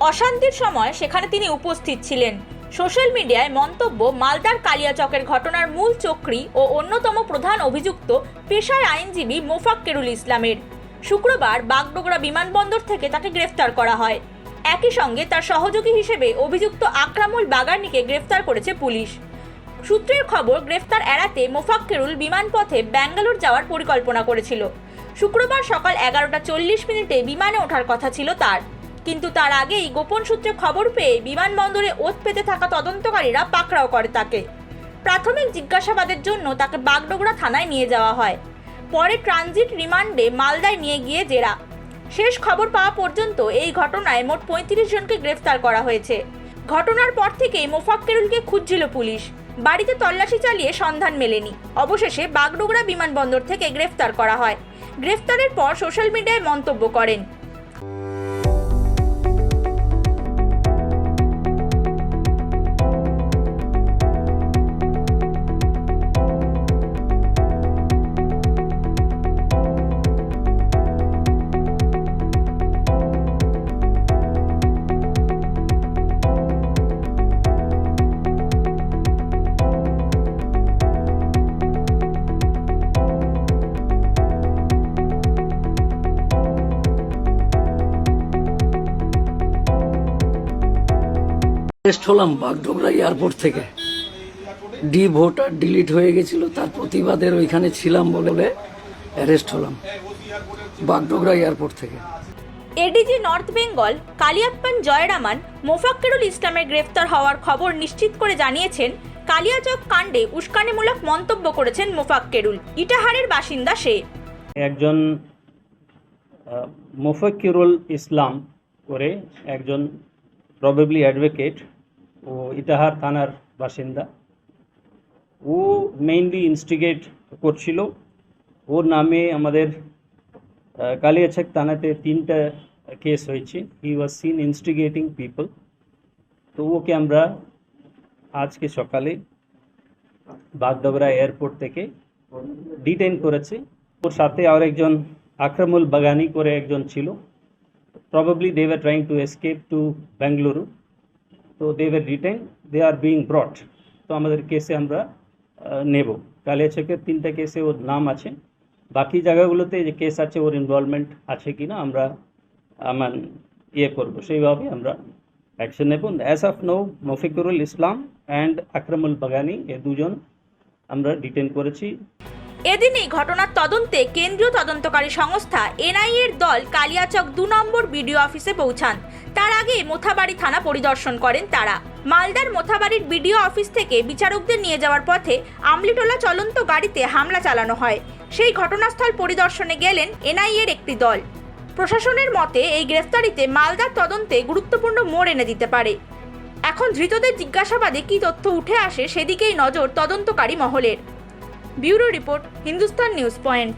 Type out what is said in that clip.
অশান্তির সময় সেখানে তিনি উপস্থিত ছিলেন। সোশ্যাল মিডিয়ায় মন্তব্য, মালদার কালিয়াচকের ঘটনার মূল চক্রী ও অন্যতম প্রধান অভিযুক্ত পেশায় আইনজীবী মোফাক্কেরুল ইসলামের। শুক্রবার বাগডোগরা বিমানবন্দর থেকে তাকে গ্রেফতার করা হয়। একই সঙ্গে তার সহযোগী হিসেবে অভিযুক্ত আকরামুল বাগানিকে গ্রেফতার করেছে পুলিশ। সূত্রের খবর, গ্রেফতার এড়াতে মোফাক্কেরুল বিমানপথে ব্যাঙ্গালোর যাওয়ার পরিকল্পনা করেছিল। শুক্রবার সকাল 11:40 বিমানে ওঠার কথা ছিল তার, কিন্তু তার আগেই গোপন সূত্রে খবর পেয়ে বিমানবন্দরে ওত পেতে থাকা তদন্তকারীরা পাকড়াও করে তাকে। প্রাথমিক জিজ্ঞাসাবাদের জন্য তাকে বাগডোগরা থানায় নিয়ে যাওয়া হয়। পরে ট্রানজিট রিমান্ডে মালদায় নিয়ে গিয়ে জেরা। শেষ খবর পাওয়া পর্যন্ত এই ঘটনায় মোট 35 জনকে গ্রেফতার করা হয়েছে। ঘটনার পর থেকেই মোফাক্কেরুলকে খুঁজছিল পুলিশ। বাড়িতে তল্লাশি চালিয়ে সন্ধান মেলেনি। অবশেষে বাগডোগরা বিমানবন্দর থেকে গ্রেফতার করা হয়। গ্রেফতারের পর সোশ্যাল মিডিয়ায় মন্তব্য করেন। অ্যারেস্ট হলাম বাগডোগরা এয়ারপোর্ট থেকে। ভোটার ডিলিট হয়ে গেছিল, তার প্রতিবাদের ওইখানে ছিলাম বলে অ্যারেস্ট হলাম বাগডোগরা এয়ারপোর্ট থেকে। এডিজি নর্থ বেঙ্গল কালিয়াপ্পান জয়রামান মোফাক্কেরুল ইসলামের গ্রেফতার হওয়ার খবর নিশ্চিত করে জানিয়েছেন, কালিয়াচক কাণ্ডে উস্কানিমূলক মন্তব্য করেছেন মোফাক্কেরুল। ইটাহারের বাসিন্দা সে। একজন মোফাক্কেরুল ইসলাম করে একজন প্রবাবলি অ্যাডভোকেট, ও ইটাহার থানার বাসিন্দা। ও মেইনলি ইনস্টিগেট করছিল। ওর নামে আমাদের কালিয়াচক থানাতে 3টা কেস হয়েছে। হি ওয়াজ সিন ইনস্টিগেটিং পিপল। তো ওকে আমরা আজকে সকালে বাগডোগরা এয়ারপোর্ট থেকে ডিটেইন করেছি। ওর সাথে আর একজন আকরামুল বাগানি করে একজন ছিল। Probably they were trying to escape to Bengaluru, so they were detained. They are being brought. তো আমাদের কেসে আমরা নেব। কালিয়াচকের 3টা কেসে ওর নাম আছে। বাকি জায়গাগুলোতে যে কেস আছে ওর ইনভলভমেন্ট আছে কিনা আমরা করবো, সেইভাবে আমরা অ্যাকশন নেব। As of now Mofakkerul Islam and Akramul Bagani এ দুজন আমরা ডিটেইন করেছি। এদিনই ঘটনার তদন্তে কেন্দ্রীয় তদন্তকারী সংস্থা এনআইএর দল কালিয়াচক 2 নম্বর বিডিও অফিসে পৌঁছান। তার আগে মোথাবাড়ি থানা পরিদর্শন করেন তারা। মালদার মোথাবাড়ির বিডিও অফিস থেকে বিচারকদের নিয়ে যাওয়ার পথে আমলিটোলা চলন্ত গাড়িতে হামলা চালানো হয়। সেই ঘটনাস্থল পরিদর্শনে গেলেন এনআইএর একটি দল। প্রশাসনের মতে এই গ্রেফতারিতে মালদার তদন্তে গুরুত্বপূর্ণ মোড় এনে দিতে পারে। এখন ধৃতদের জিজ্ঞাসাবাদে কী তথ্য উঠে আসে সেদিকেই নজর তদন্তকারী মহলের। Bureau report, Hindustan news point.